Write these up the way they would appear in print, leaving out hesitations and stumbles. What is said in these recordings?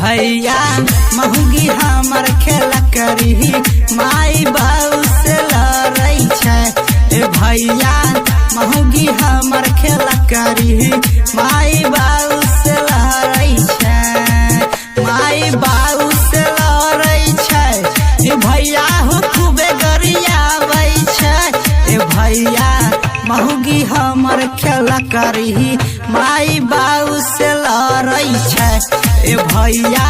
भैया महंगी हमर खेला करी माई बाऊ से लड़ई छै। भैया महंगी हमर खेला करी माई बाऊ से लड़ई छै। माई बाऊ से लड़ई छै भैया हो खूबे गरियाबै छै। भैया महंगी हमर खेला करी माई बाऊ से लड़ई छै। भैया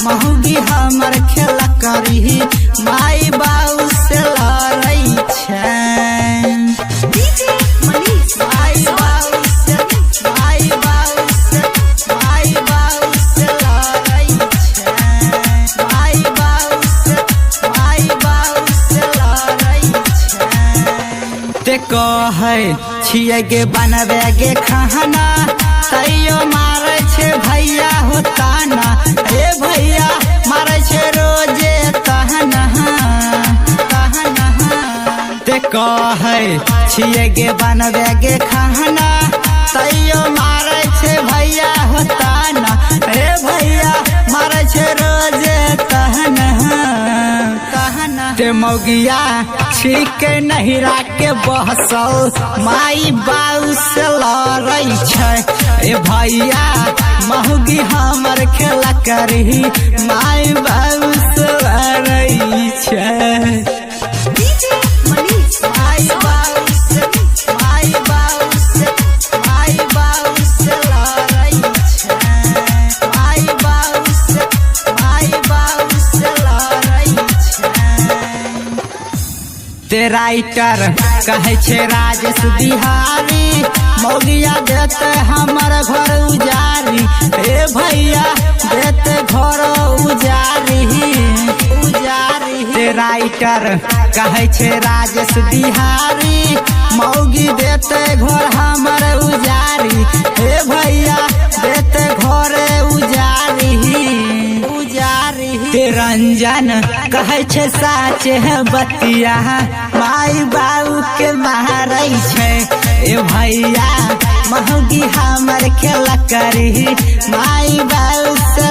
महंगी हमर खेला करी माई बाऊ से लड़ई छै। माई बाऊ से माई बाऊ से माई बाऊ से लड़ई छै। माई बाऊ से माई बाऊ से लड़ई छै। ते कहै छियै गे बनबे गे खाना तैयो मारे छै भैया हो ताना। भैया मारे छै रोजे तहना तहना। ते कहै छियै गे बनबे गे खाना तैयो मारे छै भैया हो ताना। भैया मारे छै रोजे तहना तहना। ते मौगिया छिके नहिरा के बहसल माई बाऊ से लड़ई छै। भैया महंगी हमर खेला करी माई बाऊ से लड़ई छै। माई बाऊ से माई बाऊ से माई बाऊ से लड़ई छै। माई बाऊ से माई बाऊ से लड़ई छै। ते राइटर कहे छै राजेश बिहारी मौगिया देते हमर घर उजारी। भैया देते घर उजारी उजारी। ते राइटर कहे छै राजेश बिहारी मौगी देते घर हमर उजारी। भैया देते घर उजारी उजारी। ते रंजन कहे छै साच है बतिया माई बाऊ के मारई छै। भैया महंगी हमर खेला करी माई बाऊ से